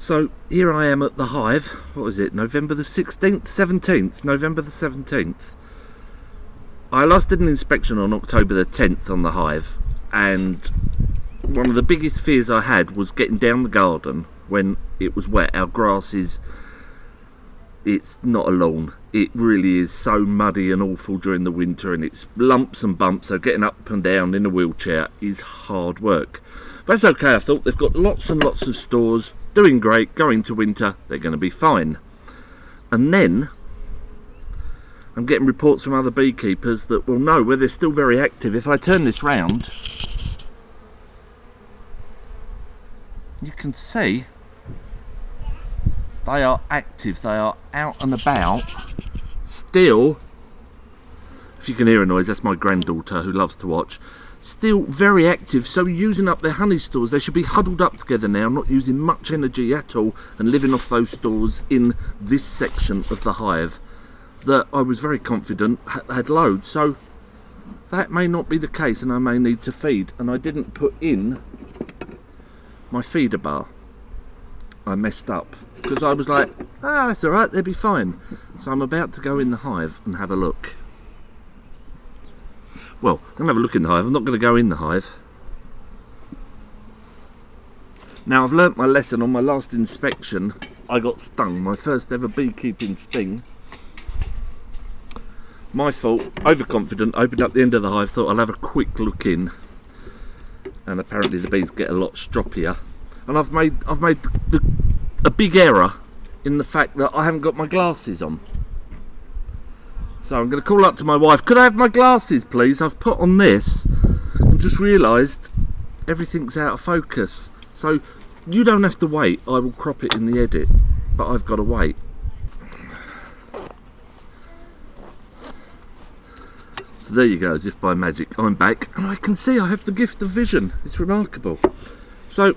So here I am at the hive. What was it? November the 16th? 17th? November the 17th. I last did an inspection on October the 10th on the hive, and one of the biggest fears I had was getting down the garden when it was wet. Our grass it's not a lawn. It really is so muddy and awful during the winter, and it's lumps and bumps, so getting up and down in a wheelchair is hard work. But that's okay, I thought. They've got lots and lots of stores, doing great, going to winter, they're going to be fine. And then I'm getting reports from other beekeepers that will know where they're still very active. If I turn this round, you can see they are active, they are out and about still. If you can hear a noise, that's my granddaughter who loves to watch. Still very active, so using up their honey stores. They should be huddled up together now, not using much energy at all, and living off those stores in this section of the hive that I was very confident had loads. So that may not be the case, and I may need to feed. And I didn't put in my feeder bar. I messed up because I was like, that's alright, they'll be fine. So I'm about to go in the hive and have a look. Well, I'm going to have a look in the hive. I'm not going to go in the hive. Now, I've learnt my lesson. On my last inspection, I got stung. My first ever beekeeping sting. My fault. Overconfident. Opened up the end of the hive. Thought I'll have a quick look in. And apparently the bees get a lot stroppier. And I've made a big error in the fact that I haven't got my glasses on. So I'm going to call up to my wife, could I have my glasses please? I've put on this and just realised everything's out of focus. So you don't have to wait, I will crop it in the edit, but I've got to wait. So there you go, as if by magic, I'm back and I can see I have the gift of vision. It's remarkable. So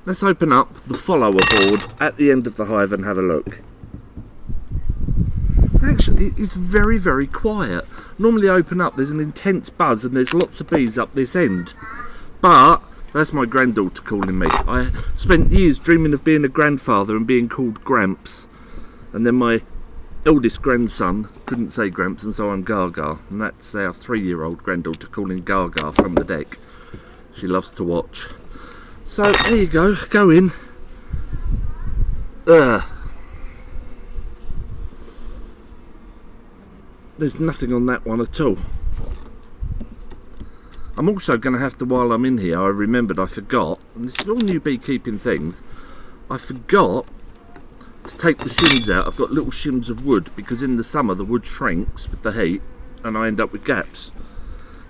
let's open up the follower board at the end of the hive and have a look. Actually, it's very, very quiet. Normally I open up, there's an intense buzz and there's lots of bees up this end. But that's my granddaughter calling me. I spent years dreaming of being a grandfather and being called Gramps. And then my eldest grandson couldn't say Gramps, and so I'm Gaga. And that's our 3-year-old granddaughter calling Gaga from the deck. She loves to watch. So there you go in. There's nothing on that one at all. I'm also going to have to, while I'm in here, I remembered I forgot, and this is all new beekeeping things, I forgot to take the shims out. I've got little shims of wood because in the summer the wood shrinks with the heat and I end up with gaps.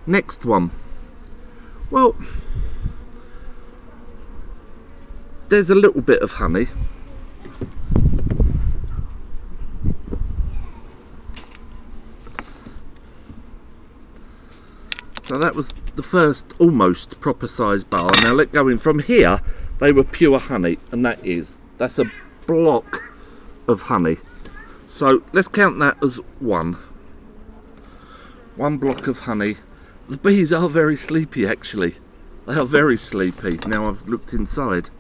Next one. Well, there's a little bit of honey. So that was the first almost proper size bar. Now let go in from here, they were pure honey, and that's a block of honey. So let's count that as one block of honey. The bees are very sleepy actually. They are very sleepy. Now I've looked inside.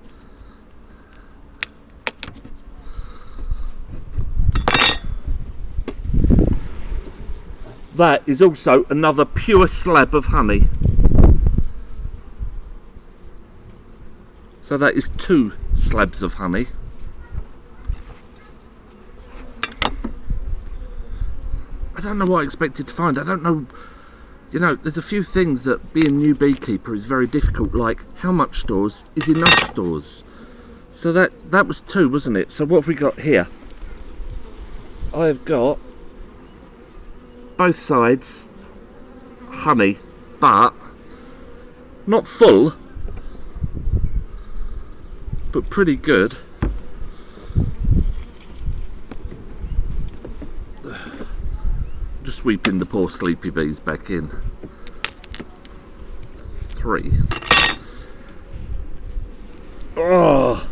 That is also another pure slab of honey. So that is 2 slabs of honey. I don't know what I expected to find. I don't know. You know, there's a few things that being a new beekeeper is very difficult, like how much stores is enough stores. So that was 2, wasn't it? So what have we got here? I have got both sides honey, but not full, but pretty good. Just sweeping the poor sleepy bees back in. 3. Oh,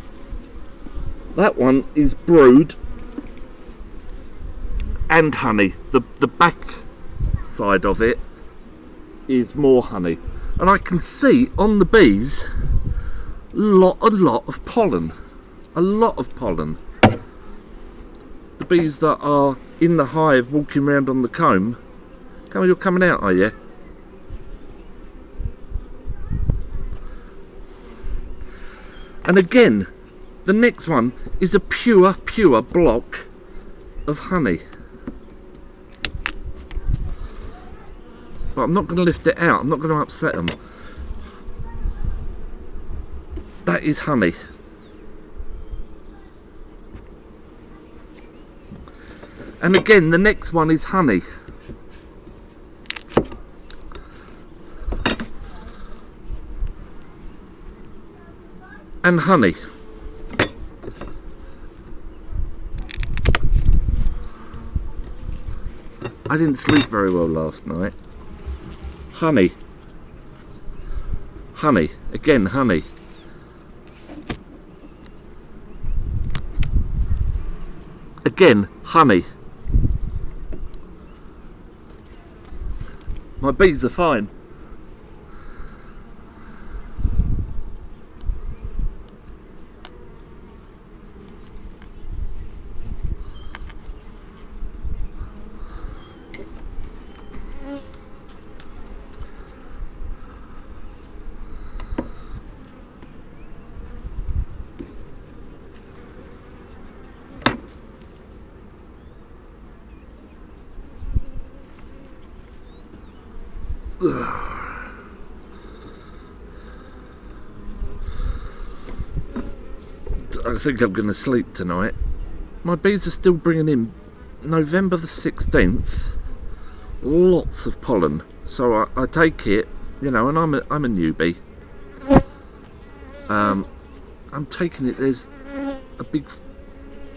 that one is brood and honey. The back side of it is more honey, and I can see on the bees a lot of pollen, a lot of pollen. The bees that are in the hive walking around on the comb. Come on, you're coming out, are you? And again, the next one is a pure block of honey. But I'm not going to lift it out, I'm not going to upset them. That is honey. And again, the next one is honey. And honey. I didn't sleep very well last night. Honey. Honey. Again, honey. Again, honey. My bees are fine. I think I'm going to sleep tonight. My bees are still bringing in November the 16th lots of pollen, so I take it, you know, and I'm a newbie. I'm taking it. There's a big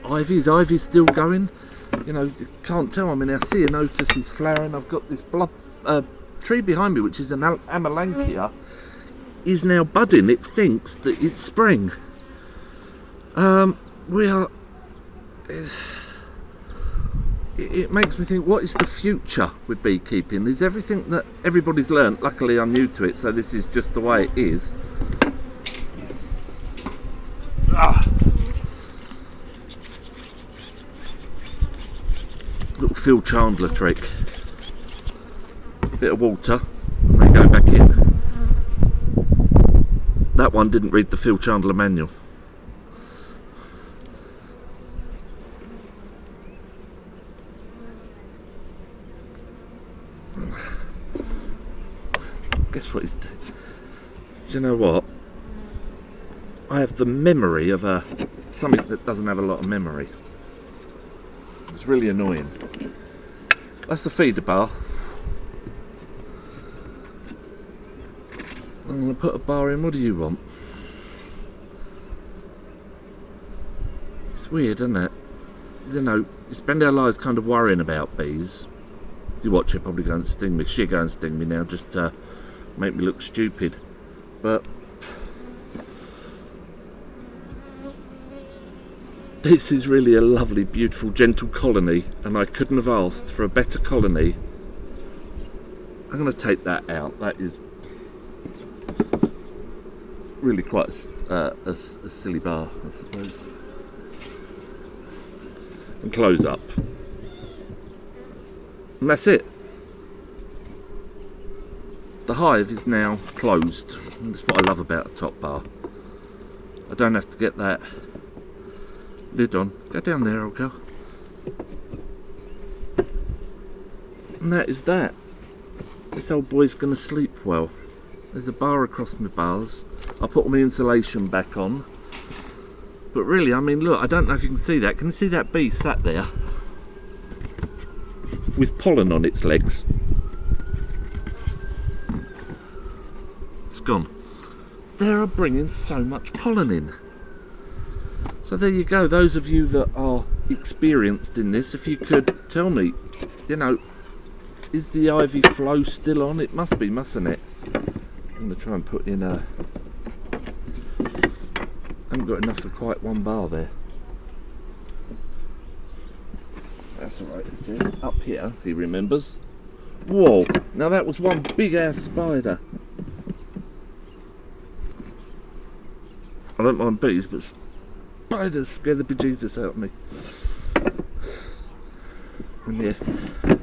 ivy. Is ivy still going? You know, can't tell. I mean, I see Anothis is flowering. I've got this tree behind me, which is an Amelanchier, is now budding. It thinks that it's spring. It makes me think, what is the future with beekeeping? Is everything that everybody's learnt? Luckily I'm new to it, so this is just the way it is. Little Phil Chandler trick. Bit of water, and they go back in. That one didn't read the Phil Chandler manual. Guess what he's doing? Do you know what? I have the memory of something that doesn't have a lot of memory. It's really annoying. That's the feeder bar. I'm going to put a bar in. What do you want? It's weird, isn't it? You know, you spend our lives kind of worrying about bees. You watch it, probably go and sting me. She'll go and sting me now, just to make me look stupid. But this is really a lovely, beautiful, gentle colony, and I couldn't have asked for a better colony. I'm going to take that out. That is really quite a silly bar, I suppose. And close up. And that's it. The hive is now closed. And that's what I love about a top bar. I don't have to get that lid on. Go down there, old girl. And that is that. This old boy's going to sleep well. There's a bar across my bars. I'll put my insulation back on. But really, I mean, look, I don't know if you can see that. Can you see that bee sat there with pollen on its legs? It's gone. They are bringing so much pollen in. So there you go. Those of you that are experienced in this, if you could tell me, you know, is the ivy flow still on? It must be, mustn't it? I'm going to try and put in a... I haven't got enough for quite one bar there. That's alright, up here, if he remembers. Whoa, now that was one big ass spider. I don't mind bees, but spiders scare the bejesus out of me. And yeah,